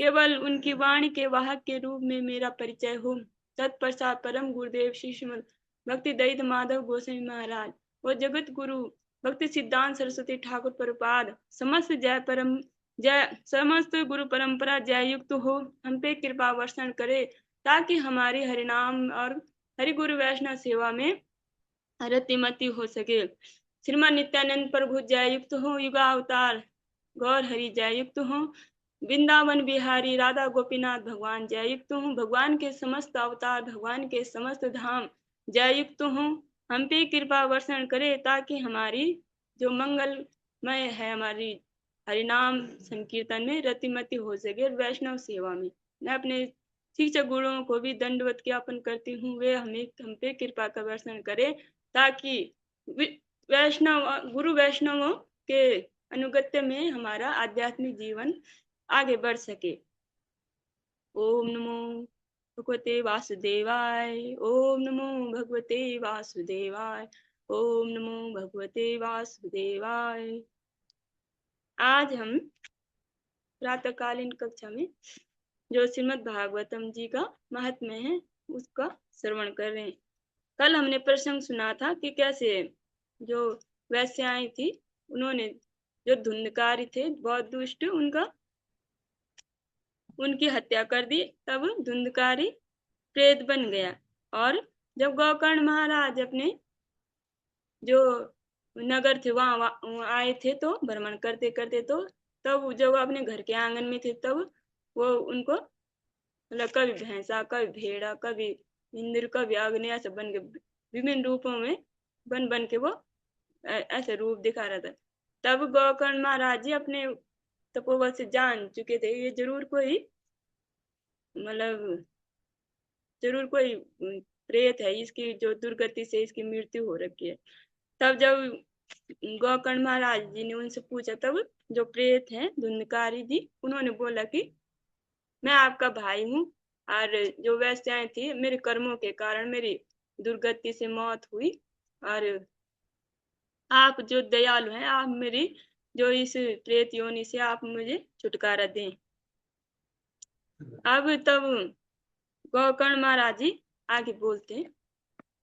केवल उनकी वाणी के वाहक के रूप में मेरा परिचय हो। तत्पश्चात परम गुरुदेव श्री श्रीमद भक्ति दयाल माधव गोस्वामी महाराज और जगत गुरु भक्ति सिद्धांत सरस्वती ठाकुर प्रभुपाद समस्त गुरु परंपरा जय युक्त हो, हम पे कृपा वर्षण करे, ताकि हमारी हरिनाम और हरि गुरु वैष्णव सेवा में रतिमती हो सके। श्रीमान नित्यानंद प्रभु जय युक्त हो, युगा अवतार गौर हरि जय युक्त हो, वृंदावन बिहारी राधा गोपीनाथ भगवान जय युक्त हूँ, भगवान के समस्त अवतार भगवान के समस्त धाम जय युक्त हूँ, हम पे कृपा वर्षण करे, ताकि हमारी जो मंगलमय है हमारी हरिनाम संकीर्तन में रतिमती हो सके, वैष्णव सेवा में। मैं अपने शिक्षक गुरुओं को भी दंडवत ज्ञापन करती हूँ, वे हम पे कृपा का वर्षण करे, ताकि गुरु वैष्णवों के अनुगत्य में हमारा आध्यात्मिक जीवन आगे बढ़ सके। ओम नमो भगवते वासुदेवाय, ओम नमो भगवते वासुदेवाय, ओम नमो भगवते वासुदेवाय। आज हम प्रातःकालीन कक्षा में जो श्रीमद् भागवतम जी का महात्म्य है उसका श्रवण कर रहे हैं। कल हमने प्रसंग सुना था कि कैसे जो वैश्याएं थी उन्होंने जो धुंधकारी थे बहुत दुष्ट उनकी हत्या कर दी, तब धुंधकारी प्रेत बन गया। और जब गोकर्ण महाराज अपने जो नगर थे वहां आए थे तो भ्रमण करते करते तो तब जब अपने घर के आंगन में थे तब वो उनको मतलब कभी भैंसा कभी भेड़ा कभी इंद्र कभी अग्नि ऐसे बन के विभिन्न रूपों में बन बन के वो ऐसे रूप दिखा रहा था। तब गोकर्ण महाराज जी अपने तपोबल से जान चुके थे ये जरूर कोई प्रेत है, इसकी जो दुर्गति से इसकी मृत्यु हो रखी है। तब जब गोकर्ण महाराज जी ने उनसे पूछा, तब जो प्रेत है धुंधकारी जी उन्होंने बोला कि मैं आपका भाई हूँ और जो वैश्याएं थी मेरे कर्मों के कारण मेरी दुर्गति से मौत हुई, और आप जो दयालु हैं आप मेरी जो इस प्रेत योनि से आप मुझे छुटकारा दें। अब तब गोकर्ण महाराज जी आगे बोलते हैं,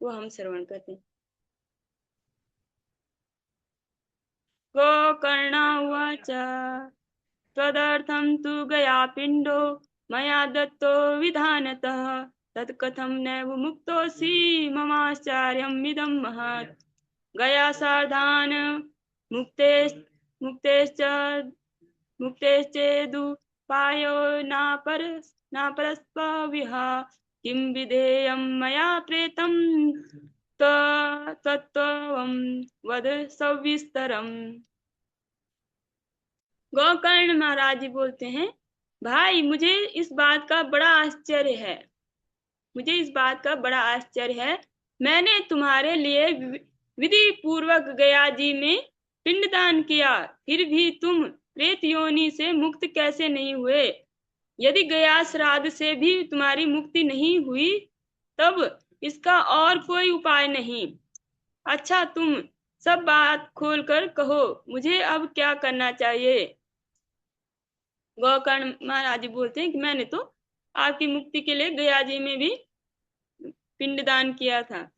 वो हम श्रवण करते हैं। गोकर्ण उवाच त्वदर्थं तु गया पिंडो मया दत्तो विधानतः तत्कथं नैव मुक्तोऽसि ममाश्चर्यम् इदं महत्। गया सार्धान मुक्तेश्चेदुपायो नापरस्पविह किं विधेयं मया प्रेतं तत्त्वं वद सविस्तरम्। गोकर्ण महाराज जी बोलते हैं, भाई मुझे इस बात का बड़ा आश्चर्य है, मैंने तुम्हारे लिए विधि पूर्वक गया जी में पिंडदान किया, फिर भी तुम प्रेत योनि से मुक्त कैसे नहीं हुए? यदि गया श्राद्ध से भी तुम्हारी मुक्ति नहीं हुई तब इसका और कोई उपाय नहीं। अच्छा तुम सब बात खोलकर कहो, मुझे अब क्या करना चाहिए? गोकर्ण महाराज जी बोलते हैं कि मैंने तो आपकी मुक्ति के लिए गया जी में भी पिंडदान किया था।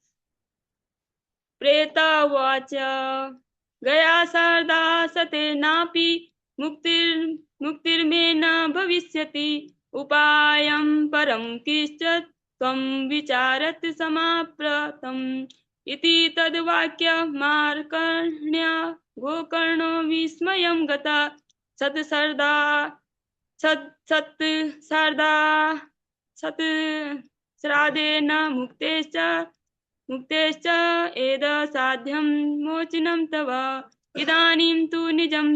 प्रेतवाच गया शारदा सते नापि मुक्तिर्मे न भविष्यति उपायं परं किश्चित् त्वं विचारत समाप्रतम् इति तद्वाक्य मार्कण्या गोकर्णो विस्मयं गता श्राद्धेन मुक्तेश्च एद साध्यं मोचनं तव इदानीं तु निजं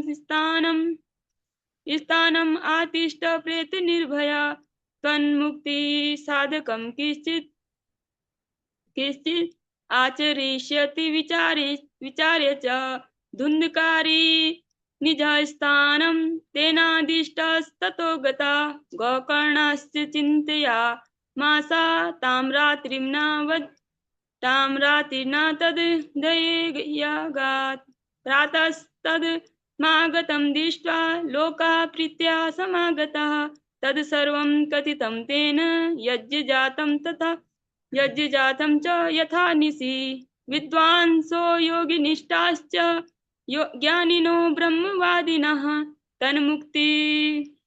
स्थानम् आतिष्ठ प्रेत निर्भया तन्मुक्ति साधकं किश्चित् आचरिष्यति विचार्य च धुंधकारी निज स्थानं तेनादिष्टस्ततो गता गोकर्णस्य चिन्तया मासा तां रात्रिर्न तद्दयगात् प्रातस्तद् मागतं दृष्ट्वा लोका प्रीत्या समागतः तद सर्वं कथितं तेन यज्ञ जातं तथा यज्ञ जातं च यथा निशि विद्वांसो योगिनिष्ठाश्च ज्ञानिनो ब्रह्मवादिनः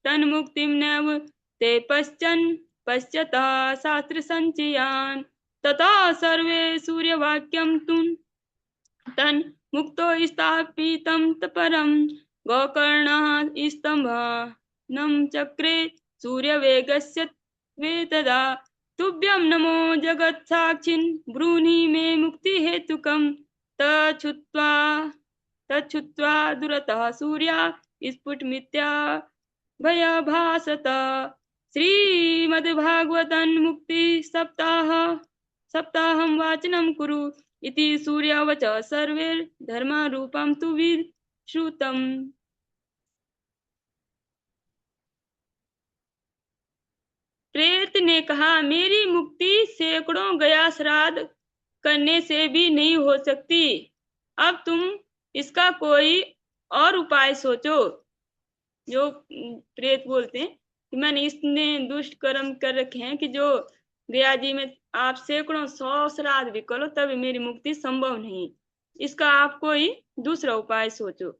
तन्मुक्तिं नैव ते पश्यतः शास्त्रसञ्चयान् तथा सर्वे सूर्यवाक्यं तन्मुक्तो स्थापितं परं गोकर्णः स्तम्भनं चक्रे सूर्यवेगस्य तदा तुभ्यं नमो जगत्साक्षिन् ब्रूहि मे मुक्तिहेतुकं तच्छुत्वा दुरतः सूर्या स्फुटमित्या भयभासत श्रीमद्भागवतं मुक्ति सप्ताहं वाचनं कुरु इति सूर्यवच सर्वे धर्मरूपं तु विश्रुतम्। प्रेत ने कहा, मेरी मुक्ति सैकड़ों गया श्राद्ध करने से भी नहीं हो सकती। अब तुम इसका कोई और उपाय सोचो। जो प्रेत बोलते हैं कि मैंने इतने दुष्ट कर्म कर रखे हैं कि जो गया जी में आप सैकड़ों 100 श्राद्ध भी करो तब मेरी मुक्ति संभव नहीं, इसका आप कोई दूसरा उपाय सोचो।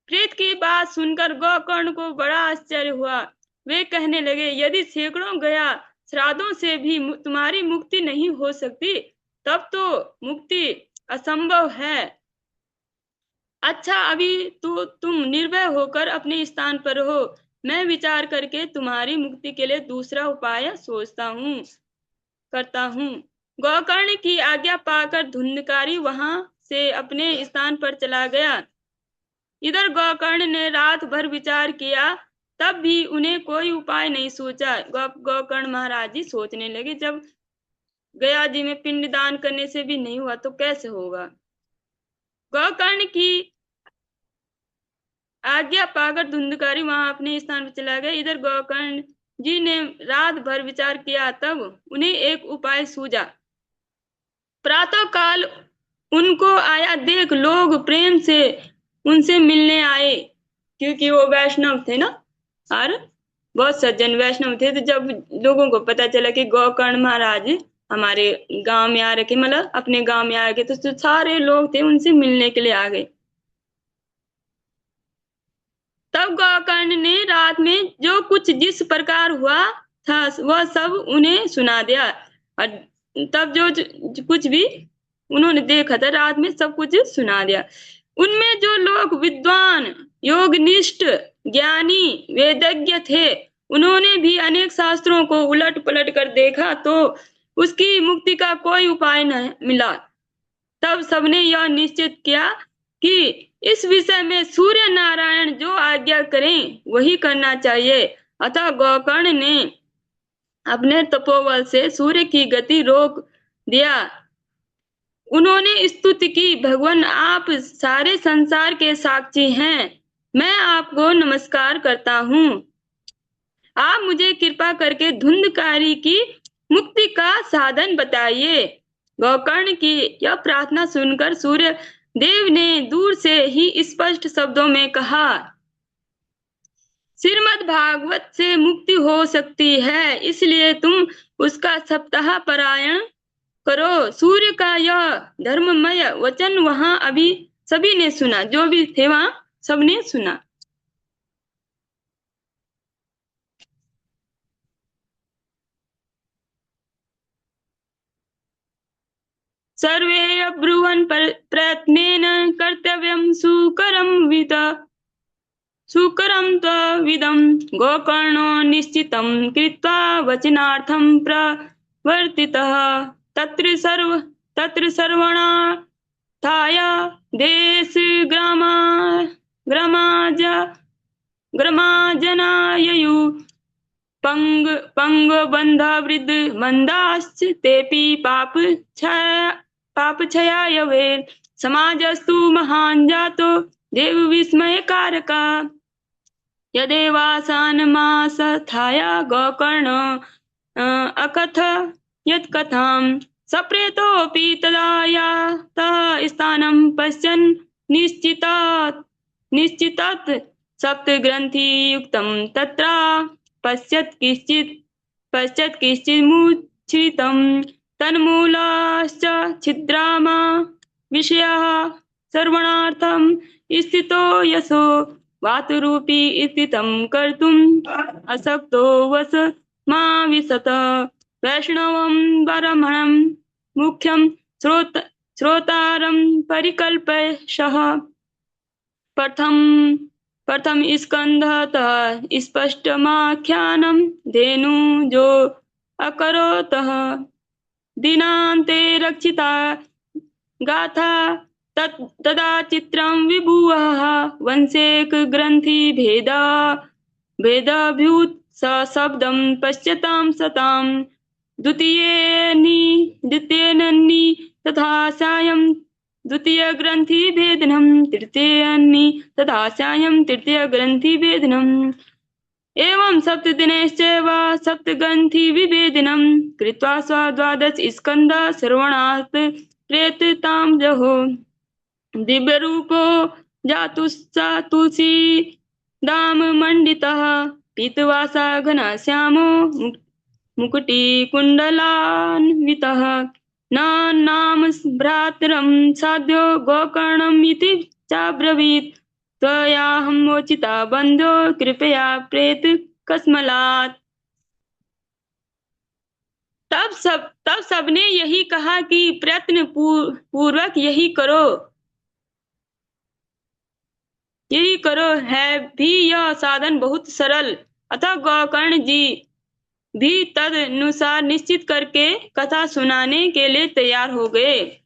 प्रेत की बात सुनकर गोकर्ण को बड़ा आश्चर्य हुआ। वे कहने लगे, यदि सैकड़ों गया श्राद्धों से भी तुम्हारी मुक्ति नहीं हो सकती तब तो मुक्ति असंभव है। अच्छा, अभी तो तुम निर्भय होकर अपने स्थान पर हो। मैं विचार करके तुम्हारी मुक्ति के लिए दूसरा उपाय करता हूँ। गोकर्ण की आज्ञा पाकर धुंधकारी वहां से अपने स्थान पर चला गया। इधर गोकर्ण ने रात भर विचार किया, तब भी उन्हें कोई उपाय नहीं सूझा। गोकर्ण महाराज जी सोचने लगे, जब गया जी में पिंडदान करने से भी नहीं हुआ तो कैसे होगा। गोकर्ण की आज्ञा पाकर धुंधकारी वहां अपने स्थान पर चला गया। इधर गोकर्ण जी ने रात भर विचार किया, तब उन्हें एक उपाय सूझा। प्रातः काल उनको आया देख लोग प्रेम से उनसे मिलने आए, क्योंकि वो वैष्णव थे ना, और बहुत सज्जन वैष्णव थे। तो जब लोगों को पता चला कि गोकर्ण महाराज हमारे गांव में आ रखे, मतलब अपने गांव में आ रखे, तो सारे लोग थे उनसे मिलने के लिए आ गए। तब गोकर्ण ने रात में जो कुछ जिस प्रकार हुआ था वह सब उन्हें सुना दिया। और तब जो कुछ भी उन्होंने देखा था रात में सब कुछ सुना दिया। उनमें जो लोग विद्वान, योगनिष्ठ, ज्ञानी, वेदज्ञ थे, उन्होंने भी अनेक शास्त्रों को उलट पलट कर देखा तो उसकी मुक्ति का कोई उपाय न मिला। तब सबने यह निश्चित किया कि इस विषय में सूर्य नारायण जो आज्ञा करें वही करना चाहिए। अतः गोकर्ण ने अपने तपोबल से सूर्य की गति रोक दिया। उन्होंने स्तुति की, भगवान आप सारे संसार के साक्षी हैं, मैं आपको नमस्कार करता हूँ। आप मुझे कृपा करके धुंधकारी की मुक्ति का साधन बताइए। गोकर्ण की यह प्रार्थना सुनकर सूर्य देव ने दूर से ही स्पष्ट शब्दों में कहा, श्रीमद् भागवत से मुक्ति हो सकती है, इसलिए तुम उसका सप्ताह पारायण करो। सूर्य का यह धर्ममय वचन वहां अभी सभी ने सुना, जो भी थे वहां सबने सुना। सर्वे अब्रुवन् प्रयत्नेन कर्तव्यं सुकरं त्वविदं गोकर्णो निश्चितं कृत्वा वचनार्थं प्रवर्तितः तत्र सर्वणार्थाय ग्रामजनाययु पंगबन्धवृद्ध मंदाश्च तेपि पापक्षयाय वे समाजस्तु महान् जातो देव विस्मयकारका यदेवासानमासथाय गोकर्ण अकथयत् कथां सप्रेतोऽपि तदा यातः स्थानं पश्यन् निश्चितात् सप्तग्रन्थियुक्तं तत्र पश्चात् किश्चिन्मुच्छ्रितं तन्मूलाश्च छिद्रामा विषयाः श्रवणार्थं स्थितो यशो वातरूपी स्थितं कर्तुम् असक्तो वस मा विशत वैष्णवं ब्राह्मणं मुख्यं श्रोतारं परिकल्पयशः प्रथम स्कन्धतः स्पष्टमाख्यानं धेनुजो अकरोतः दिनान्ते रक्षिता गाथा तदा चित्रं विभुवः वंशेक ग्रन्थि भेदाभ्युत सशब्दं पश्यतां सतां द्वितीयेनन्नि तथा सायं द्वितीय ग्रंथि भेदनम तृतीयन्नि तथा सायं तृतीय ग्रंथि भेदनम एवं सप्तदिनैश्चैव सप्तग्रन्थि विभेदनं कृत्वा द्वादश स्कन्ध श्रवणात् प्रेततां जहो दिव्यरूपो जातुश्च तुलसीदाम मण्डितः पीतवासा घनश्यामो मुकुटिकुण्डलान्वितः न नाम भ्रातरं साध्यो गोकर्णम् इति चाब्रवीत् त्वयाहं मोचिता बन्धो कृपया प्रेत कस्मलात्। तब सबने यही कहा कि प्रयत्न पूर्वक यही करो है भी यह साधन बहुत सरल। अतः गोकर्ण जी भी तदनुसार निश्चित करके कथा सुनाने के लिए तैयार हो गए।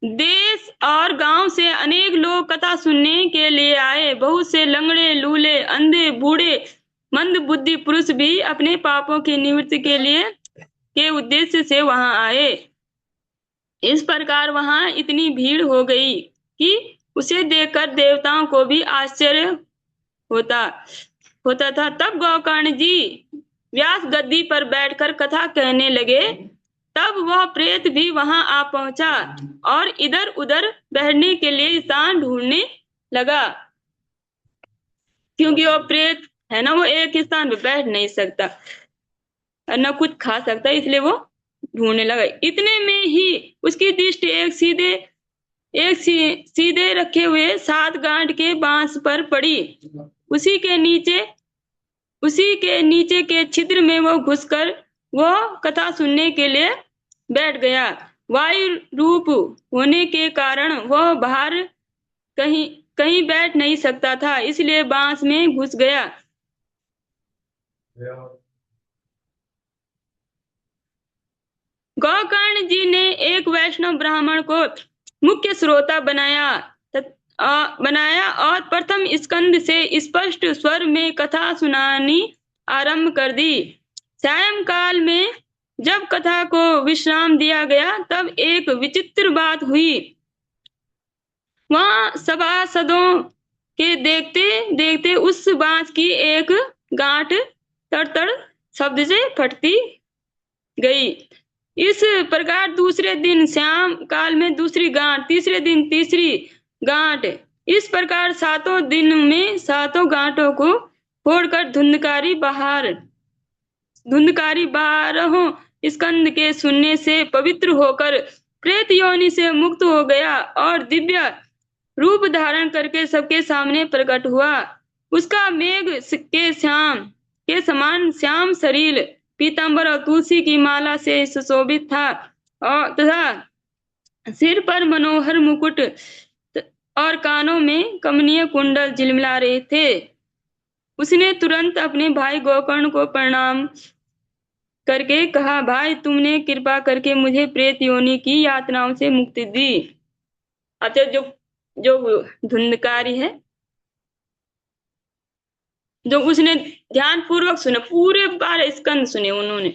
देश और गांव से अनेक लोग कथा सुनने के लिए आए। बहुत से लंगड़े, लूले, अंधे, बूढ़े, मंद बुद्धि पुरुष भी अपने पापों की निवृत्ति के उद्देश्य से वहां आए। इस प्रकार वहां इतनी भीड़ हो गई कि उसे देखकर देवताओं को भी आश्चर्य होता था। तब गोकर्ण जी व्यास गद्दी पर बैठकर कथा कहने लगे। तब वह प्रेत भी वहां आ पहुंचा और इधर उधर बैठने के लिए स्थान ढूंढने लगा, क्योंकि वो प्रेत है ना, वो एक स्थान पर बैठ नहीं सकता और न कुछ खा सकता, इसलिए वो ढूंढने लगा। इतने में ही उसकी दृष्टि एक सीधे रखे हुए 7 गांठ के बांस पर पड़ी। उसी के नीचे के छिद्र में वो घुसकर वो कथा सुनने के लिए बैठ गया। वायु रूप होने के कारण वह बाहर कहीं बैठ नहीं सकता था, इसलिए बांस में घुस गया। गोकर्ण जी ने एक वैष्णव ब्राह्मण को मुख्य श्रोता बनाया और प्रथम स्कंद से स्पष्ट स्वर में कथा सुनानी आरंभ कर दी। सायंकाल में जब कथा को विश्राम दिया गया तब एक विचित्र बात हुई। वहां सभासदों के देखते देखते उस बांस की एक गांठ तड़ शब्द से फटती गई। इस प्रकार दूसरे दिन श्याम काल में दूसरी गांठ, तीसरे दिन तीसरी गांठ, इस प्रकार 7 दिन में 7 गांठों को फोड़कर धुंधकारी 12 स्कंद के सुनने से पवित्र होकर प्रेत योनि से मुक्त हो गया और दिव्य रूप धारण करके सबके सामने प्रकट हुआ। उसका मेघ के समान श्याम शरीर पीतांबर और तुलसी की माला से सुशोभित था और तथा सिर पर मनोहर मुकुट और कानों में कमनीय कुंडल झिलमिला रहे थे। उसने तुरंत अपने भाई गोकर्ण को प्रणाम करके कहा, भाई तुमने कृपा करके मुझे प्रेत योनि की यातनाओं से मुक्ति दी। अच्छा, जो धुंधकारी है, जो उसने ध्यान पूर्वक सुने, पूरे 12 स्कंद सुने उन्होंने,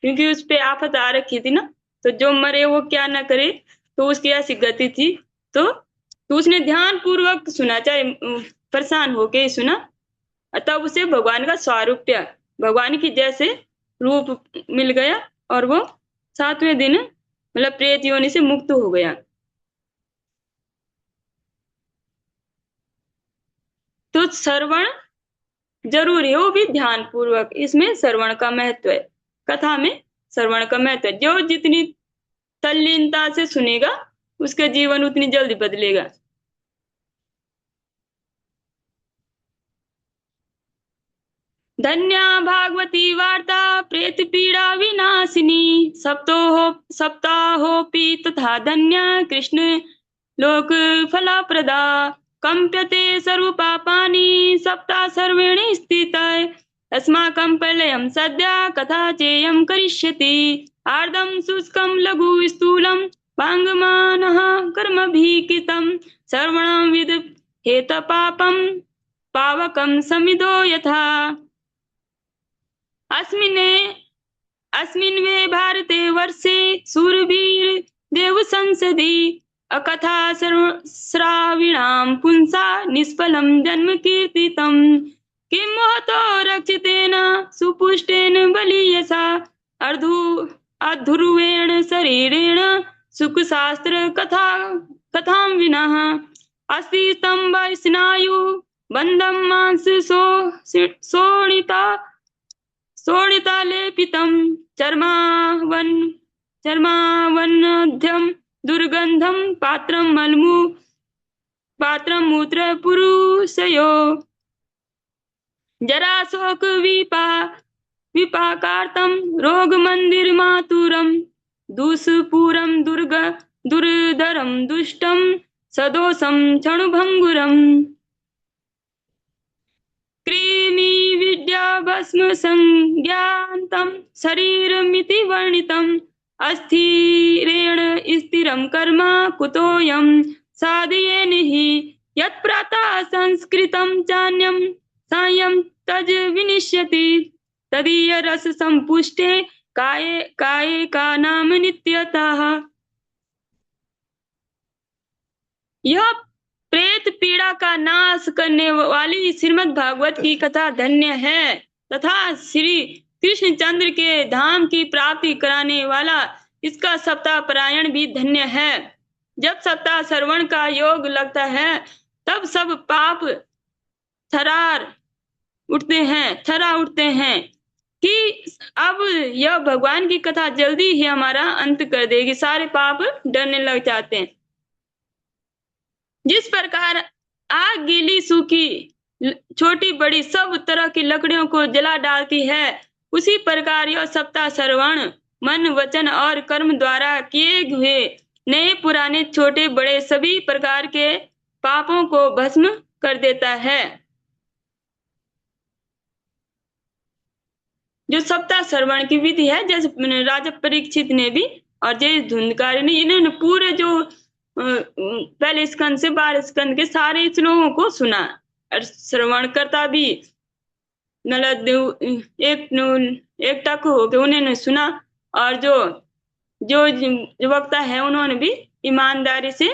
क्योंकि उस पे आफत आ रखी थी ना, तो जो मरे वो क्या ना करे, तो उसकी ऐसी गति थी। तो उसने ध्यान पूर्वक सुना, चाहे परेशान होके सुना, तब उसे भगवान का स्वारूप्य, भगवान की जैसे रूप मिल गया और वो 7वें दिन मतलब प्रेत योनि से मुक्त हो गया। तो श्रवण जरूरी है, वो भी ध्यान पूर्वक। इसमें श्रवण का महत्व है, कथा में श्रवण का महत्व है। जो जितनी तल्लीनता से सुनेगा उसका जीवन उतनी जल्दी बदलेगा। धन्या भागवती वार्ता प्रेत पीड़ा विनाशिनी, सप्ताहोपि तथा धन्या कृष्ण लोक फलप्रदा, कंप्यते सर्व पापानि सप्ताह सर्वेणि स्थित, अस्माकं प्रलयं सद्या कथा चेयं करिष्यति, आर्दं शुष्कं लघु स्थूलं वाङ्मनः कर्मभिः कृतं, सर्वणं विद हेत पापं पावकं समिदो यथा। अस्मिन् वे भारते वर्षे शूरवीर देव संसदि, अकथा श्राविणां पुंसा निष्फलं जन्म कीर्तितं, किं महतो रक्षितेन सुपुष्टेन बलीयसा, अध्रुवेण शरीरेण सुखशास्त्र कथां विना, अस्ति स्तम्भ स्नायु बन्धं मांस शोणितालेपितं, चर्मावन्नध्यं दुर्गन्धं पात्रं मूत्र पुरुषयो, जराशोक विपाकार्तं रोगमन्दिरमातुरं, दुष्पूरं दुर्धरं दुष्टं सदोषं क्षणभङ्गुरम्, कृमि विद्या भस्म संज्ञान्तं शरीरमिति वर्णितम्, अस्थिरेण स्थिरं कर्म कुतोऽयं साधयेन हि, यत्प्रातः संस्कृतं चान्यं सायं तज विनिश्यति, तदीय रस संपुष्टे काये का नाम नित्यतः। यह प्रेत पीड़ा का नाश करने वाली श्रीमद् भागवत की कथा धन्य है, तथा श्री कृष्णचंद्र के धाम की प्राप्ति कराने वाला इसका सप्ताह पारायण भी धन्य है। जब सप्ताह श्रवण का योग लगता है तब सब पाप थरा उठते हैं कि अब यह भगवान की कथा जल्दी ही हमारा अंत कर देगी, सारे पाप डरने लग जाते हैं। जिस प्रकार आग गीली सूखी छोटी बड़ी सब तरह की लकड़ियों को जला डालती है, उसी प्रकार यह सप्ताह श्रवण मन वचन और कर्म द्वारा किए हुए नए पुराने छोटे बड़े सभी प्रकार के पापों को भस्म कर देता है। जो सप्ताह श्रवण की विधि है, जैसे राजा परीक्षित ने भी और जय धुंधकारी ने, इन्होंने पूरे जो पहले स्कंद से 12 स्कंद के सारे श्लोकों को सुना, और श्रवण करता भी एक टक हो के उन्होंने सुना, और जो वक्ता है उन्होंने भी ईमानदारी से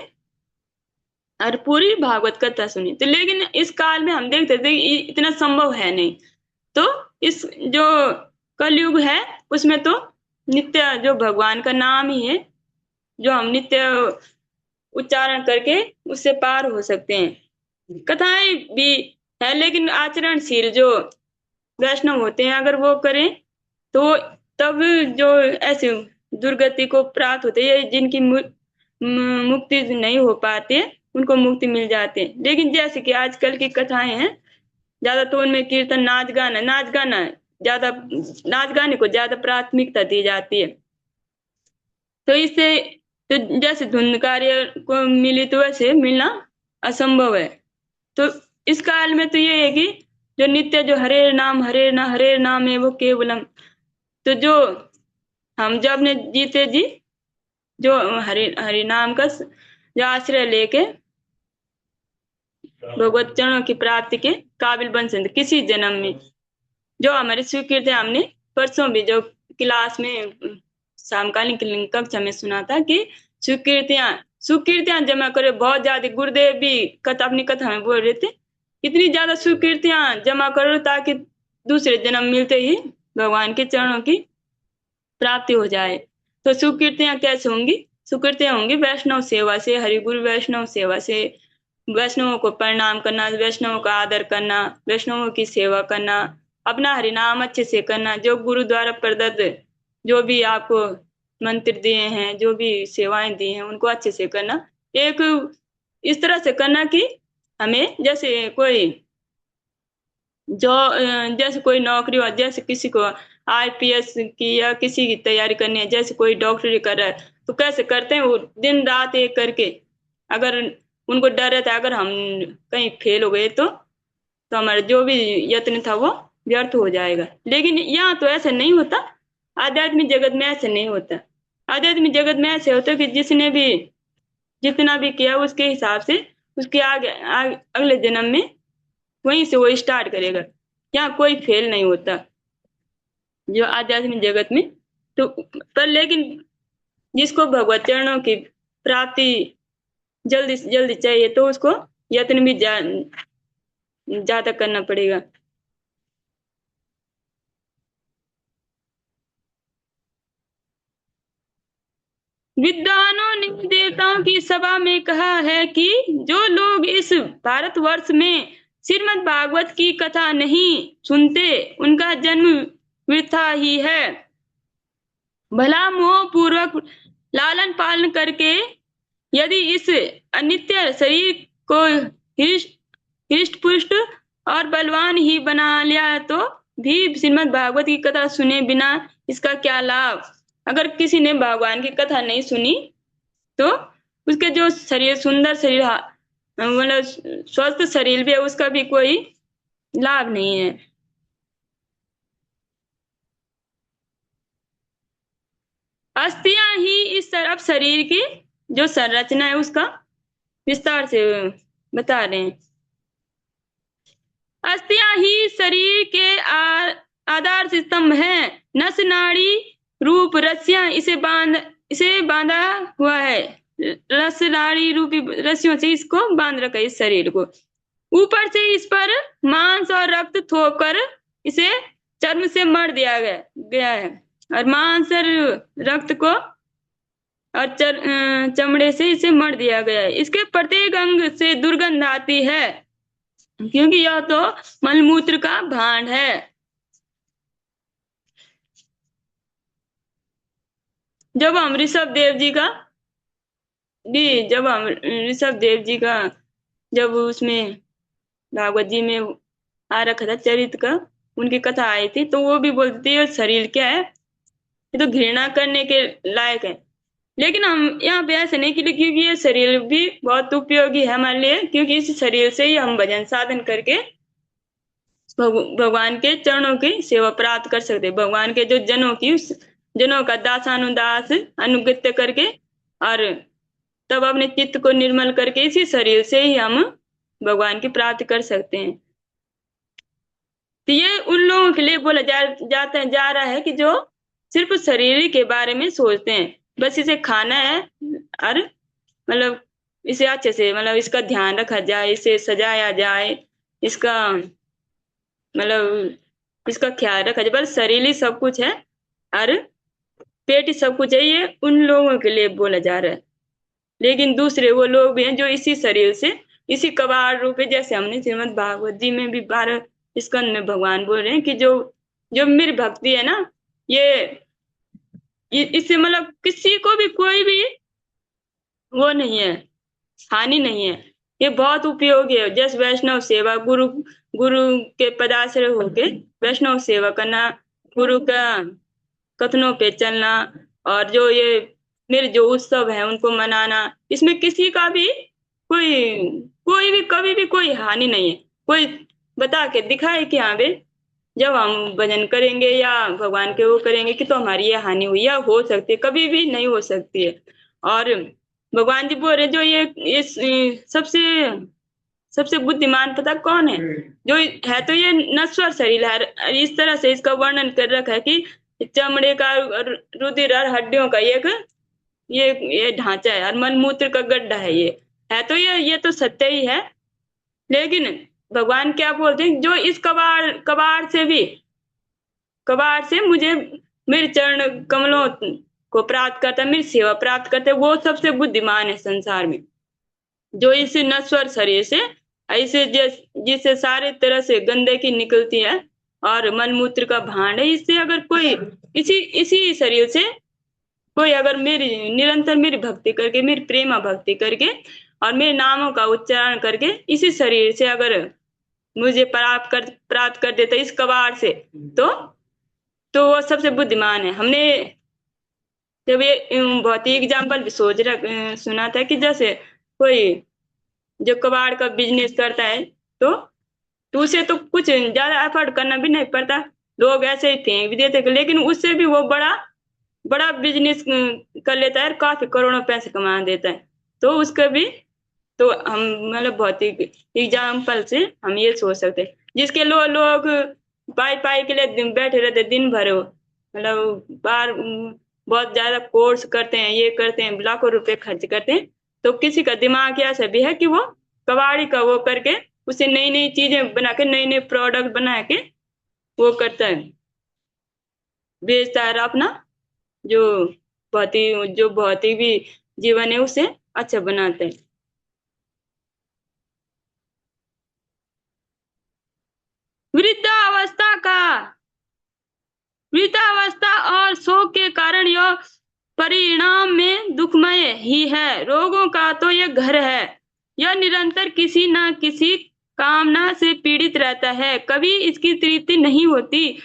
और पूरी भागवत कथा सुनी। तो लेकिन इस काल में हम देखते थे इतना संभव है नहीं, तो इस जो कलयुग है उसमें तो नित्य जो भगवान का नाम ही है जो हम नित्य उच्चारण करके उससे पार हो सकते हैं। कथाएं भी है, लेकिन आचरणशील जो वैष्णव होते हैं अगर वो करें तो तब जो ऐसे दुर्गति को प्राप्त होते हैं, जिनकी मुक्ति नहीं हो पाती उनको मुक्ति मिल जाते हैं। लेकिन जैसे कि आजकल की कथाएं हैं ज्यादा, तो उनमें कीर्तन नाच गाने को ज्यादा प्राथमिकता दी जाती है। तो इससे तो जैसे धुंध कार्य को मिली तो वैसे मिलना असंभव है। तो इस काल में तो ये है कि जो नित्य जो हरे नाम है वो केवलम, तो जो हम जब अपने जीते जी जो हरि नाम का जो आश्रय लेके भगवत चरणों की प्राप्ति के काबिल बन सकते किसी जन्म में। जो हमारी स्वीकृति हमने परसों भी जो क्लास में समकालीन कक्षा में सुना था कि स्वीकृतियां जमा करे बहुत ज्यादा। गुरुदेव भी अपनी कथा में बोल रहे थे, इतनी ज्यादा स्वीकृतियां जमा करो ताकि दूसरे जन्म मिलते ही भगवान के चरणों की प्राप्ति हो जाए। तो स्वीकृतियां कैसे होंगी? स्वीकृतियां होंगी वैष्णव सेवा से, हरि गुरु वैष्णव सेवा से, वैष्णवों को प्रणाम करना, वैष्णवों का आदर करना, वैष्णवों की सेवा करना, अपना हरिनाम अच्छे से करना, जो गुरु द्वारा प्रदत्त जो भी आपको मंत्र दिए हैं, जो भी सेवाएं दी हैं, उनको अच्छे से करना। एक इस तरह से करना कि हमें जैसे कोई जो जैसे कोई नौकरी हो, जैसे किसी को आईपीएस की या किसी की तैयारी करनी है, जैसे कोई डॉक्टरी कर रहा है, तो कैसे करते हैं वो दिन रात एक करके। अगर उनको डर रहता है अगर हम कहीं फेल हो गए तो हमारा जो भी यत्न था वो व्यर्थ हो जाएगा। लेकिन यहाँ तो ऐसा नहीं होता, आध्यात्मिक जगत में ऐसा नहीं होता। आध्यात्मिक जगत में ऐसे होता है कि जिसने भी जितना भी किया उसके हिसाब से उसके अगले जन्म में वहीं से वो स्टार्ट करेगा। यहाँ कोई फेल नहीं होता जो आध्यात्मिक जगत में। तो पर लेकिन जिसको भगवत चरणों की प्राप्ति जल्दी से जल्दी चाहिए तो उसको यत्न भी ज्यादा करना पड़ेगा। विद्वानों ने देवताओं की सभा में कहा है कि जो लोग इस भारतवर्ष में श्रीमद् भागवत की कथा नहीं सुनते उनका जन्म वृथा ही है। भला मोह पूर्वक लालन पालन करके यदि इस अनित्य शरीर को हृष्ट पुष्ट और बलवान ही बना लिया तो भी श्रीमद् भागवत की कथा सुने बिना इसका क्या लाभ। अगर किसी ने भगवान की कथा नहीं सुनी तो उसके जो शरीर सुंदर शरीर मतलब स्वस्थ शरीर भी है उसका भी कोई लाभ नहीं है। अस्थियां ही इस तरफ शरीर की जो संरचना है उसका विस्तार से बता रहे हैं। अस्थियां ही शरीर के आधार स्तंभ है। नस नाड़ी रूप रस्सियां इसे बांधा हुआ है। रस नाड़ी रूपी रस्सियों से इसको बांध रखा है इस शरीर को। ऊपर से इस पर मांस और रक्त थोप कर इसे चर्म से मर दिया गया है और मांस और रक्त को और चमड़े से इसे मर दिया गया है। इसके प्रत्येक अंग से दुर्गंध आती है क्योंकि यह तो मलमूत्र का भांड है। जब हम ऋषभ देव जी का जब उसमें भागवत जी में आ रखा था चरित्र का, उनकी कथा आई थी तो वो भी बोलती है शरीर क्या है, ये तो घृणा करने के लायक है। लेकिन हम यहाँ पे ऐसे नहीं कि क्योंकि ये शरीर भी बहुत उपयोगी है हमारे लिए, क्योंकि इस शरीर से ही हम भजन साधन करके भगवान के चरणों की सेवा प्राप्त कर सकते। भगवान के जो जनों का दासानुदास अनुगत्य करके और तब अपने चित्त को निर्मल करके इसी शरीर से ही हम भगवान की प्राप्ति कर सकते हैं। तो ये उन लोगों के लिए बोला जा रहा है कि जो सिर्फ शरीर के बारे में सोचते हैं, बस इसे खाना है और मतलब इसे अच्छे से मतलब इसका ध्यान रखा जाए, इसे सजाया जाए, इसका मतलब इसका ख्याल रखा जाए, बस शरीर ही सब कुछ है और पेट ही सब कुछ है। ये उन लोगों के लिए बोला जा रहा है। लेकिन दूसरे वो लोग भी हैं जो इसी शरीर से इसी कबाड़ रूप है, जैसे हमने श्रीमद् भागवत जी में भी 12 स्कंद में भगवान बोल रहे हैं कि जो जो मेरी भक्ति है ना, इससे मतलब किसी को भी कोई भी वो नहीं है, हानि नहीं है। ये बहुत उपयोगी है। जैसे वैष्णव सेवा, गुरु गुरु के पदाश्रय होके वैष्णव सेवा करना, गुरु का कथनों पे चलना और जो ये मेरे जो उत्सव है उनको मनाना, इसमें किसी का भी कोई कोई भी कभी भी कोई हानि नहीं है। कोई बता के दिखाए कि हाँ बे जब हम भजन करेंगे या भगवान के वो करेंगे कि तो हमारी ये हानि हुई या हो सकती है, कभी भी नहीं हो सकती है। और भगवान जी बोल रहे जो ये सबसे सबसे बुद्धिमान पता कौन है, जो है तो ये नश्वर शरीर है। इस तरह से इसका वर्णन कर रखा है कि चमड़े का रुधिर और हड्डियों का एक ये ढांचा है और मलमूत्र का गड्ढा है। ये है तो ये तो सत्य ही है। लेकिन भगवान क्या बोलते हैं, जो इस कबाड़ से मुझे मेरे चरण कमलों को प्राप्त करता है, मेरी सेवा प्राप्त करता है, वो सबसे बुद्धिमान है संसार में। जो इस नश्वर शरीर से ऐसे जिससे सारे तरह से गंदगी निकलती है और मलमूत्र का भांड है, इससे अगर कोई इसी इसी शरीर से कोई अगर मेरी निरंतर मेरी भक्ति करके, मेरी प्रेमा भक्ति करके और मेरे नामों का उच्चारण करके इसी शरीर से अगर मुझे प्राप्त कर देता इस कबाड़ से, तो तो वो सबसे बुद्धिमान है। हमने जब ये बहुत ही एग्जाम्पल भी सुना था कि जैसे कोई जो कबाड़ का बिजनेस करता है, तो तो उसे तो कुछ ज्यादा एफर्ट करना भी नहीं पड़ता, लोग ऐसे ही फेंक भी देते, लेकिन उससे भी वो बड़ा बड़ा बिजनेस कर लेता है, काफी करोड़ों पैसे कमा देता है। तो उसका भी तो हम मतलब भौतिक एग्जाम्पल से हम ये सोच सकते हैं, जिसके लोग पाई पाई के लिए बैठे रहते दिन भर, मतलब बार बहुत ज्यादा कोर्स करते हैं, ये करते हैं, लाखों रुपए खर्च करते हैं, तो किसी का दिमाग ऐसा भी है कि वो कबाड़ी का वो करके उसे नई नई चीजें बना के, नए नए प्रोडक्ट बना के वो करता है, बेचता है, अपना जो बहुत ही भी जीवन है उसे अच्छा बनाते हैं। वृद्धावस्था का वृद्धावस्था और शोक के कारण यह परिणाम में दुखमय ही है। रोगों का तो यह घर है। यह निरंतर किसी न किसी कामना से पीड़ित रहता है, कभी इसकी तृप्ति नहीं होती।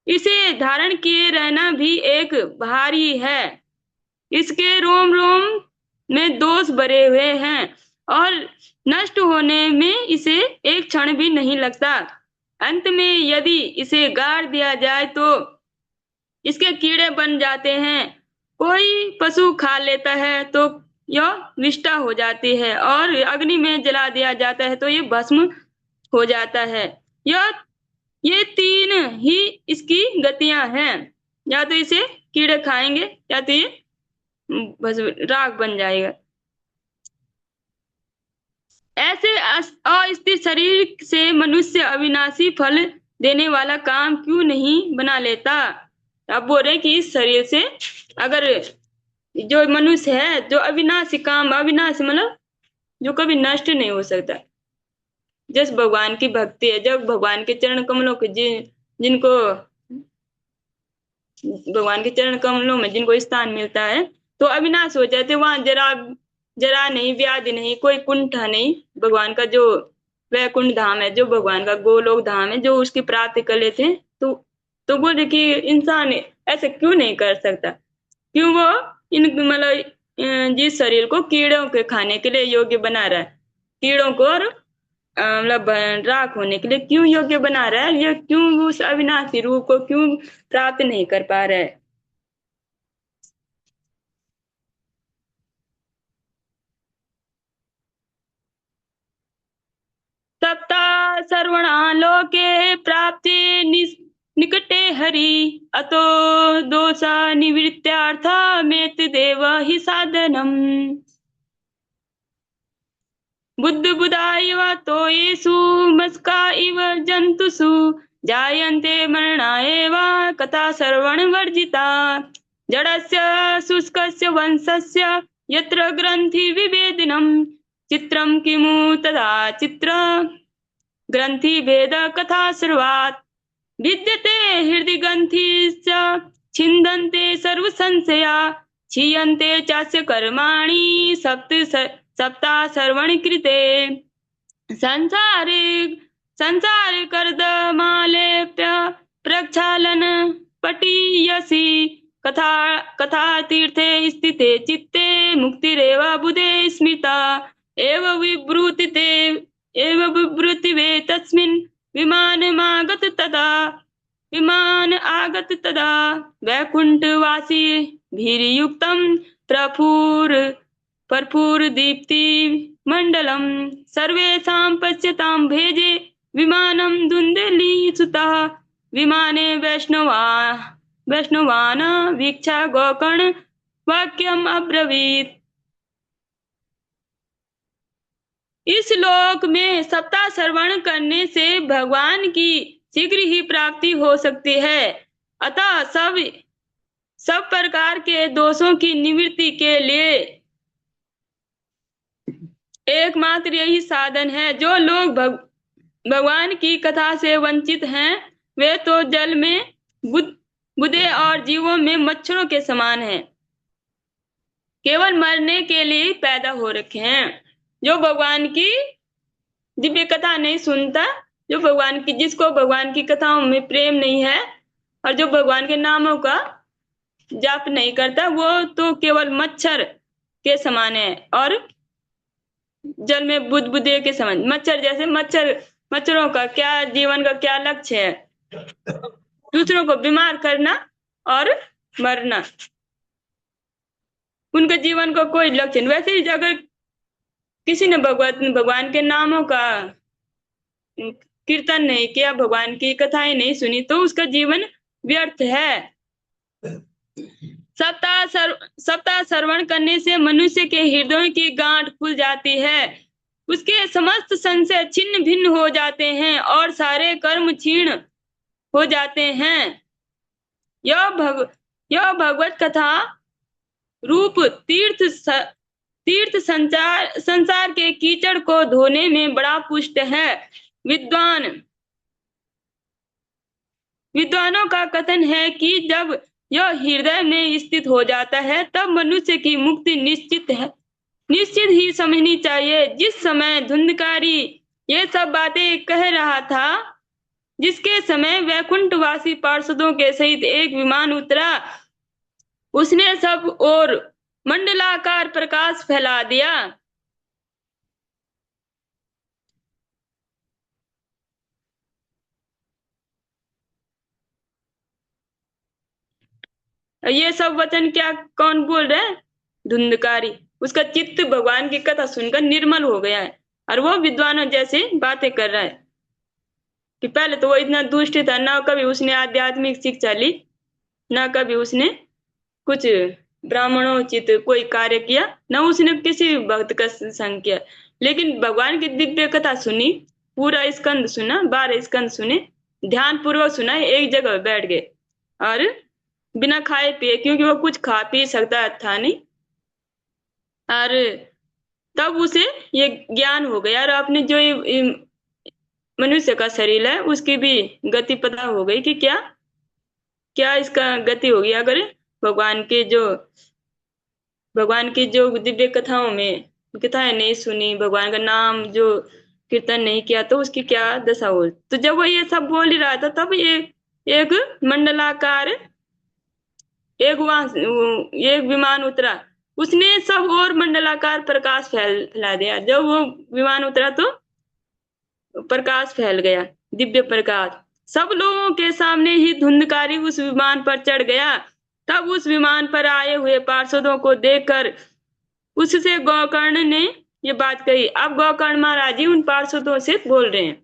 इसे धारण किए रहना भी एक भारी है। इसके रोम रोम में दोष भरे हुए हैं और नष्ट होने में इसे एक क्षण भी नहीं लगता। अंत में यदि इसे गाड़ दिया जाए तो इसके कीड़े बन जाते हैं। कोई पशु खा लेता है तो यह विष्ठा हो जाती है और अग्नि में जला दिया जाता है तो ये भस्म हो जाता है। यह ये तीन ही इसकी गतियां हैं, या तो इसे कीड़े खाएंगे या तो ये बस राख बन जाएगा। ऐसे अस्थिर शरीर से मनुष्य अविनाशी फल देने वाला काम क्यों नहीं बना लेता। अब बोल रहे कि इस शरीर से अगर जो मनुष्य है, जो अविनाशी काम, अविनाशी मतलब जो कभी नष्ट नहीं हो सकता, जिस भगवान की भक्ति है, जब भगवान के चरण कमलों के जिनको भगवान के चरण कमलों में जिनको स्थान मिलता है तो अविनाश हो जाते, वहां जरा जरा नहीं, व्याधि नहीं, कोई कुंठा नहीं। भगवान का जो वैकुंठ धाम है, जो भगवान का गोलोक धाम है, जो उसकी प्राप्ति कर लेते हैं, तो बोले कि इंसान ऐसे क्यों नहीं कर सकता, क्यों वो इन मतलब जिस शरीर को कीड़ों के खाने के लिए योग्य बना रहा है, कीड़ों को और मतलब राख होने के लिए क्यों योग्य बना रहा है, या क्यों उस अविनाशी रूप को क्यों प्राप्त नहीं कर पा रहा है। सप्ता सर्वणा लोके प्राप्ते निकटे हरि अतो दोषा निवृत्त्यार्थ मेत देव हि साधनम। बुद्ध बुधा इव तो येषु मस्का इव जंतुषु जायन्ते मरणा एव कथा श्रवण वर्जिता। जडस्य शुष्कस्य वंशस्य यत्र ग्रंथि विभेदिनम् चित्रं किमु तदा चित्र ग्रंथि भेद कथा सर्वात्। विद्यते हृदि ग्रंथि छिन्दन्ते सर्व संशया क्षीयन्ते चास्य कर्माणि सप्ता सर्वण कृते। संसारे संसार कर्दमालेप्य प्रक्षालन पटीयसी कथा कथा तीर्थे स्थिते चित्ते मुक्तिरेव बुधे स्मृता। एव विब्रूतिते एव विब्रूतिवे तस्मिन् विमानमागत तदा विमान आगत तदा वैकुंठवासी भीरियुक्तं प्रफुर पर्फुर दीप्ति मंडलम सर्वेषां पश्यतां भेजे विमानं धुंधलीसुतः। विमाने वैष्णवान् वीक्षा गोकर्ण वाक्यम् अब्रवीत्। इस लोक में सप्ताह श्रवण करने से भगवान की शीघ्र ही प्राप्ति हो सकती है। अतः सब प्रकार के दोषों की निवृत्ति के लिए एकमात्र यही साधन है। जो लोग भगवान की कथा से वंचित हैं वे तो जल में बुदे और जीवों में मच्छरों के समान हैं, केवल मरने के लिए पैदा हो रखे हैं। जो भगवान की दिव्य कथा नहीं सुनता, जो भगवान की जिसको भगवान की कथाओं में प्रेम नहीं है और जो भगवान के नामों का जाप नहीं करता, वो तो केवल मच्छर के समान है और जल में बुदबुदे के समान। मच्छर जैसे मच्छरों का क्या जीवन का क्या लक्ष्य है? दूसरों को बीमार करना और मरना। उनके जीवन को कोई लक्ष्य नहीं। वैसे ही अगर किसी ने भगवान के नामों का कीर्तन नहीं किया, भगवान की कथाएं नहीं सुनी, तो उसका जीवन व्यर्थ है। सप्ताह श्रवण करने से मनुष्य के हृदय की गांठ खुल जाती है, उसके समस्त संशय छिन्न भिन्न हो जाते हैं और सारे कर्म क्षीण हो जाते हैं। यह भगवत कथा रूप तीर्थ संसार के कीचड़ को धोने में बड़ा पुष्ट है। विद्वानों का कथन है कि जब यह हृदय में स्थित हो जाता है तब मनुष्य की मुक्ति निश्चित ही समझनी चाहिए। जिस समय धुंधकारी ये सब बातें कह रहा था, जिसके समय वैकुंठवासी पार्षदों के सहित एक विमान उतरा, उसने सब ओर मंडलाकार प्रकाश फैला दिया। ये सब वचन क्या कौन बोल रहा है? धुंधकारी। उसका चित्त भगवान की कथा सुनकर निर्मल हो गया है और वो विद्वानों जैसे बातें कर रहा है। कि पहले तो वो इतना दुष्ट था, ना कभी उसने आध्यात्मिक शिक्षा ली, ना कभी उसने कुछ ब्राह्मणोचित कोई कार्य किया, ना उसने किसी भक्त का संग किया। लेकिन भगवान की दिव्य कथा सुनी, पूरा स्कंद सुना, 12 स्कंद सुने, ध्यान पूर्वक सुना, एक जगह बैठ गए और बिना खाए पिए, क्योंकि वो कुछ खा पी सकता था नहीं, और तब उसे ये ज्ञान हो गया और अपने जो मनुष्य का शरीर है उसकी भी गति पता हो गई कि क्या क्या इसका गति होगी अगर भगवान की जो दिव्य कथाओं में कथाएं नहीं सुनी, भगवान का नाम जो कीर्तन नहीं किया, तो उसकी क्या दशा हो। तो जब वो ये सब बोल ही रहा था तब एक मंडलाकार एक विमान उतरा, उसने सब और मंडलाकार प्रकाश फैला दिया। जब वो विमान उतरा तो प्रकाश फैल गया, दिव्य प्रकाश। सब लोगों के सामने ही धुंधकारी उस विमान पर चढ़ गया। तब उस विमान पर आए हुए पार्षदों को देखकर उससे गोकर्ण ने ये बात कही। अब गोकर्ण महाराज जी उन पार्षदों से बोल रहे हैं।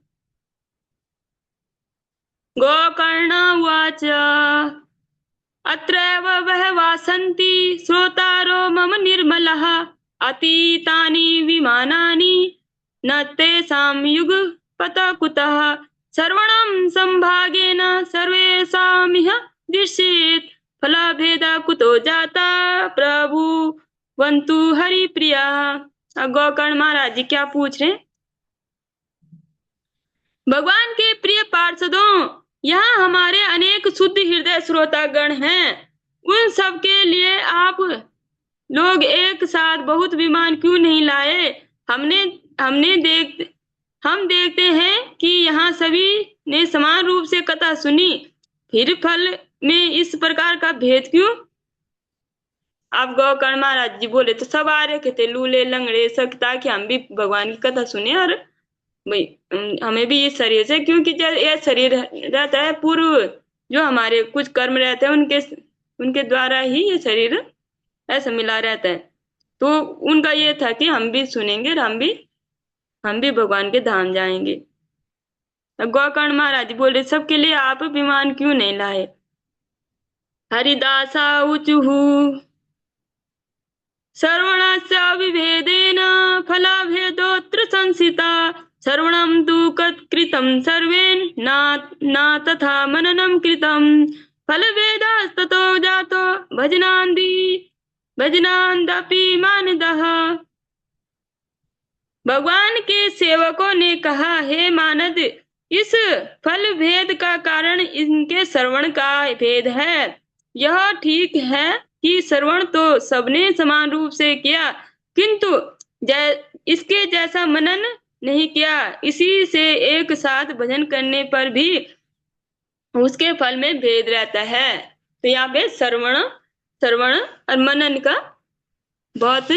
गोकर्ण उवाच अत्रैव बहवः सन्ति श्रोतारो मम निर्मलः अतीतानि विमानानि न तेषां युगपत् कुतः श्रवणं संभागेन सर्वेषामिह दृश्येत् फलभेदः कुतो जाता प्रभुवन्तु हरिप्रिया। गोकर्ण महाराज जी क्या पूछ रहे? भगवान के प्रिय पार्षदों, यहाँ हमारे अनेक शुद्ध हृदय श्रोतागण हैं। उन सब के लिए आप लोग एक साथ बहुत विमान क्यों नहीं लाए? हम देखते हैं कि यहाँ सभी ने समान रूप से कथा सुनी, फिर फल में इस प्रकार का भेद क्यों? आप गोकर्ण महाराज जी बोले तो सब आ रखे थे, लूले लंगड़े सब, ताकि हम भी भगवान की कथा सुने और भाई हमें भी इस शरीर से, क्योंकि जब यह शरीर रहता है, पूर्व जो हमारे कुछ कर्म रहते हैं उनके द्वारा ही ये शरीर ऐसा मिला रहता है। तो उनका ये था कि हम भी सुनेंगे और हम भी भगवान के धाम जाएंगे। अब गोकर्ण महाराज बोले सबके लिए आप विमान क्यों नहीं लाए? हरिदासा ऊचुहु श्रवणस्य विभेदेन फलभेदोऽत्र संसिता श्रवणं तु कृतं सर्वेन न तथा मननं कृतं फलभेदस्ततो जातो भजनान्दपि मानदः। भगवान के सेवकों ने कहा, हे मानद, इस फल भेद का कारण इनके श्रवण का भेद है। यह ठीक है कि श्रवण तो सबने समान रूप से किया, किंतु इसके जैसा मनन नहीं किया। इसी से एक साथ भजन करने पर भी उसके फल में भेद रहता है। तो यहाँ पे श्रवण श्रवण और मनन का बहुत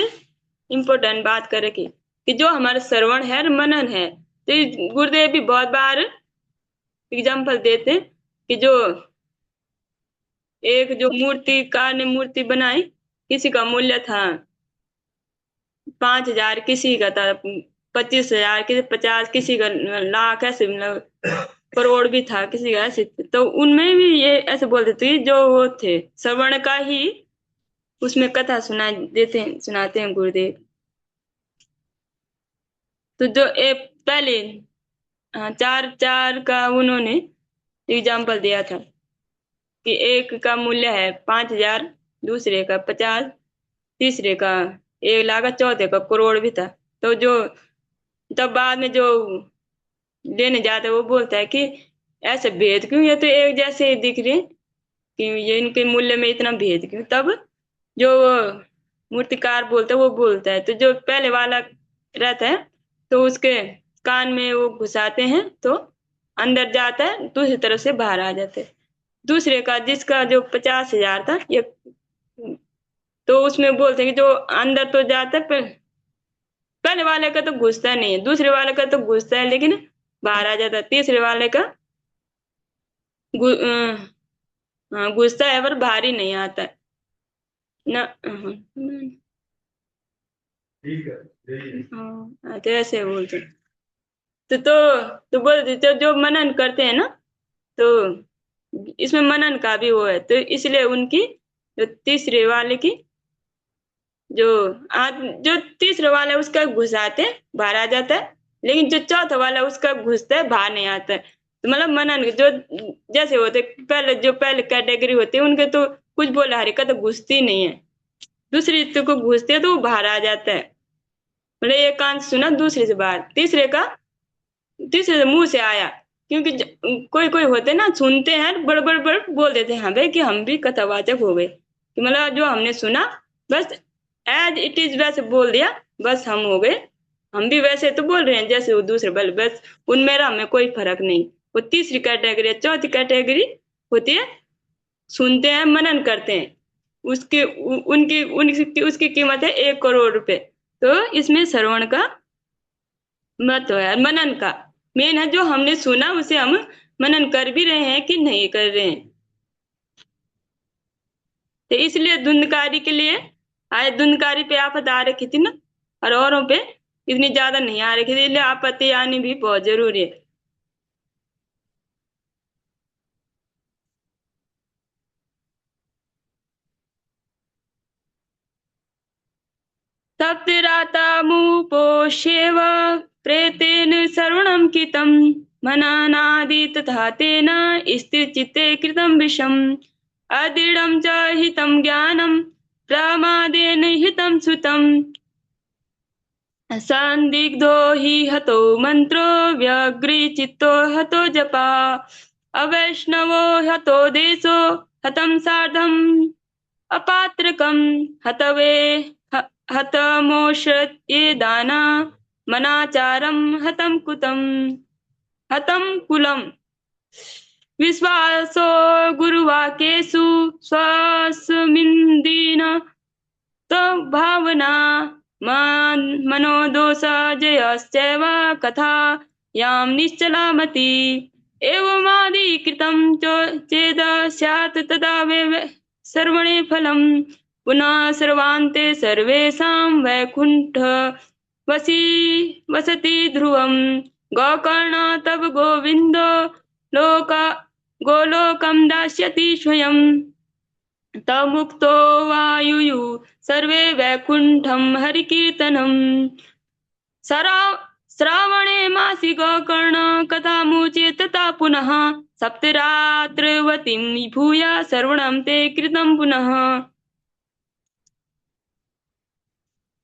इम्पोर्टेंट बात करे कि जो हमारा श्रवण है और मनन है, तो गुरुदेव भी बहुत बार एग्जाम्पल देते हैं कि जो एक जो मूर्तिकार ने मूर्ति बनाई, किसी का मूल्य था 5,000, किसी का था 25,000, किसी 50, किसी का लाख, ऐसे मतलब करोड़ भी था किसी का ऐसे। तो उनमें भी ये ऐसे बोल देते कि जो वो थे श्रवण का ही उसमें कथा सुनाते हैं गुरुदेव। तो जो एक पहले चार चार का उन्होंने एग्जाम्पल दिया था कि एक का मूल्य है 5,000, दूसरे का 50, तीसरे का 1 लाख, चौथे का करोड़ भी था। तो जो तब बाद में जो लेने जाता है वो बोलता है कि ऐसे भेद क्यों, ये तो एक जैसे ही दिख रहे कि ये इनके मूल्य में इतना भेद क्यों। तब जो मूर्तिकार बोलता है वो बोलता है, तो जो पहले वाला रहता है तो उसके कान में वो घुसाते हैं तो अंदर जाता है, दूसरी तरफ से बाहर आ जाते हैं। दूसरे का जिसका जो 50,000 था ये, तो उसमें बोलते हैं कि जो अंदर तो जाता है, पहले वाले का तो घुसता नहीं है, दूसरे वाले का तो घुसता है लेकिन बाहर आ जाता है, तीसरे वाले का घुसता है पर बाहर ही नहीं आता है ना। हाँ, तो ऐसे बोलते हैं। तो बोलते तो जो मनन करते हैं ना, तो इसमें मनन का भी वो है, तो इसलिए उनकी जो तीसरे वाले की जो जो तीसरे वाला है उसका घुसाते हैं बाहर आ जाता है, लेकिन जो चौथा वाला है उसका घुसता है बाहर नहीं आता है। तो मतलब मनन जो जैसे होते पहले, जो पहले कैटेगरी होती है उनके तो कुछ बोला हरि का तो घुसती नहीं है, दूसरी तो को घुसते है तो वो बाहर आ जाता है। मतलब एक कान सुना दूसरे से बाहर, तीसरे से मुंह से आया, क्योंकि कोई कोई होते ना सुनते हैं बड़ बड़ बड़ बोल देते हैं, हाँ भाई कि हम भी कथावाचक हो गए, कि मतलब जो हमने सुना बस एज इट इज वैसे बोल दिया, बस हम हो गए, हम भी वैसे तो बोल रहे हैं जैसे वो दूसरे बोल, बस उनमें हमें कोई फर्क नहीं। वो तीसरी कैटेगरी है। चौथी कैटेगरी होती है सुनते हैं मनन करते हैं, उसकी उनकी उनकी उसकी कीमत है 1 करोड़ रुपए। तो इसमें श्रवण का महत्व है, मनन का मेन है, जो हमने सुना उसे हम मनन कर भी रहे हैं कि नहीं कर रहे हैं। तो इसलिए धुंधकारी के लिए आए, धुंधकारी पे आफत आ रखी थी ना, और औरों पे इतनी ज्यादा नहीं आ रखी थी, इसलिए आपत्ति आनी भी बहुत जरूरी है। सप्तिरातामुपोष्येव प्रेतेन श्रवणं कितं, मननादि तथा तेन स्थिरचित्ते कृतं विषम्। अदृढं च हितं ज्ञानं प्रमादेन हितं श्रुतम्। संदिग्धो हि हतो मंत्रो व्यग्रचित्तो हतो जपा। अवैष्णवो हतो देशो हतं सार्धम् अपात्रकम्। हतवे हतमोषये दाना मनाचारं हतं हतं कुलम्। विश्वासो गुरुवाक्येषु स्वस्मिन्दीन तो भावना मनोदोषाजयश्चैव कथा यां निश्चला मति। एवमादिकृतं चेद स्यात् तदा सर्वणे फलम्। पुनः सर्वान्ते सर्वेषां वैकुण्ठ वसी वसति ध्रुवम्। गोकर्ण तव गोविन्द लोका गोलोकं दास्यति स्वयम्। तमुक्तो वायुयु सर्वे वैकुण्ठं हरिकीर्तनम्। श्रावणे मासि गोकर्ण कथामुचे तथा पुनः। सप्तरात्रवतीं भूय श्रवणं ते कृतं पुनः।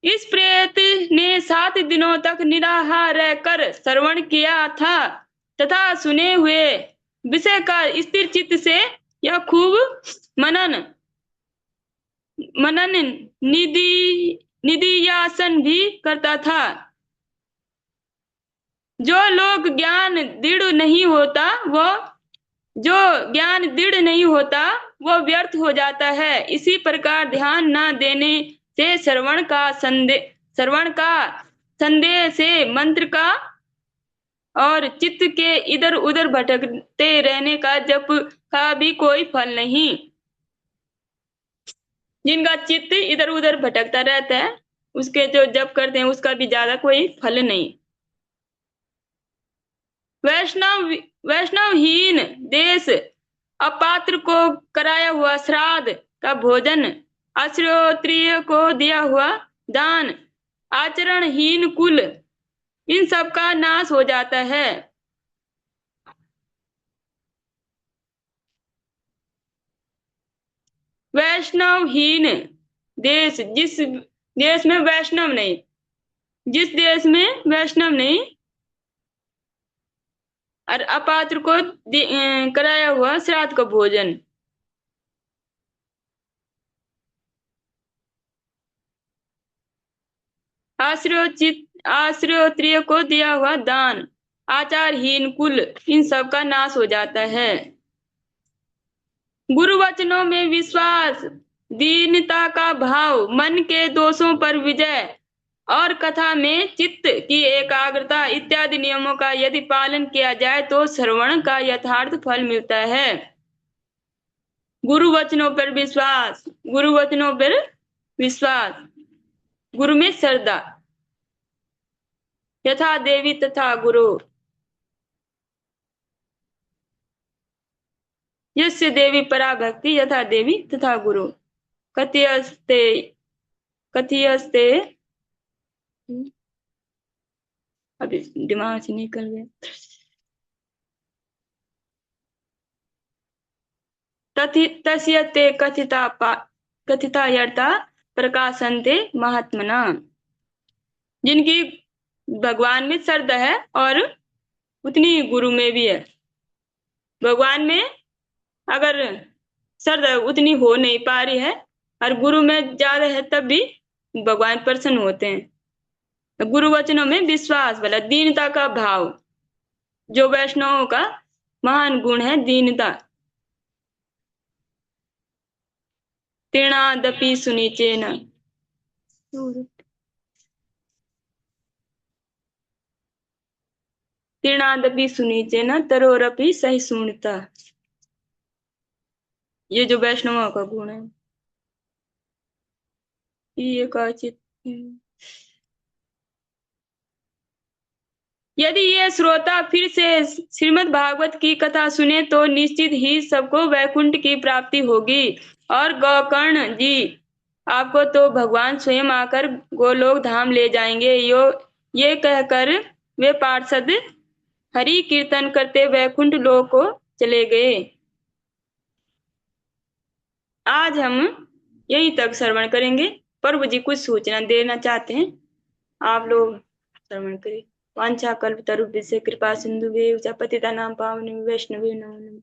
इस प्रेत ने 7 दिनों तक निराहार रहकर श्रवण किया था तथा सुने हुए विषय का स्थिर चित्त से यह खूब मनन मनन निधिध्यासन भी करता था। जो लोग ज्ञान दृढ़ नहीं होता जो ज्ञान दृढ़ नहीं होता वो व्यर्थ हो जाता है। इसी प्रकार ध्यान न देने से श्रवण का संदेह से मंत्र का और चित्त के इधर उधर भटकते रहने का जप का भी कोई फल नहीं। जिनका चित्त इधर उधर भटकता रहता है उसके जो जप करते हैं उसका भी ज्यादा कोई फल नहीं। वैष्णवहीन देश अपात्र को कराया हुआ श्राद्ध का भोजन, अश्रोत्रिय को दिया हुआ दान, आचरणहीन कुल, इन सब का नाश हो जाता है। वैष्णवहीन देश, जिस देश में वैष्णव नहीं, जिस देश में वैष्णव नहीं और अपात्र को कराया हुआ श्राद्ध का भोजन, आश्रयोत्रिय को दिया हुआ दान, आचारहीन कुल, इन सब का नाश हो जाता है। गुरु वचनों में विश्वास, दीनता का भाव, मन के दोषों पर विजय और कथा में चित्त की एकाग्रता इत्यादि नियमों का यदि पालन किया जाए तो श्रवण का यथार्थ फल मिलता है। गुरु वचनों पर विश्वास, गुरु वचनों पर विश्वास, गुरु में श्रद्धा, यथा देवी तथा गुरु, यस्य देवी परा भक्ति यथा देवी तथा गुरु, कथयस्ते अभी दिमाग से निकल गया। तस्य ते कथिता यर्था प्रकाशन्ते महात्मना, जिनकी भगवान में श्रद्धा है और उतनी गुरु में भी है। भगवान में अगर श्रद्धा उतनी हो नहीं पा रही है और गुरु में ज्यादा है तब भी भगवान प्रसन्न होते हैं। गुरु वचनों में विश्वास वाला, दीनता का भाव, जो वैष्णवों का महान गुण है दीनता। तीर्णादपि सुनिचेन, तीर्णादपि सुनिचेन तरोरपि सहिष्णुता, ये जो वैष्णवों का गुण है। ये काचित यदि ये श्रोता फिर से श्रीमद् भागवत की कथा सुने तो निश्चित ही सबको वैकुंठ की प्राप्ति होगी। और गोकर्ण जी, आपको तो भगवान स्वयं आकर गोलोक धाम ले जाएंगे। ये कहकर वे पार्षद हरि कीर्तन करते वैकुंठ लोक को चले गए। आज हम यहीं तक श्रवण करेंगे। प्रभु जी कुछ सूचना देना चाहते हैं, आप लोग श्रवण करें। वांछा कल्पतरुभ्यश्च कृपा सिंधुभ्यश्च पतितानां पावनेभ्यो वैष्णवेभ्यो नमो नमः।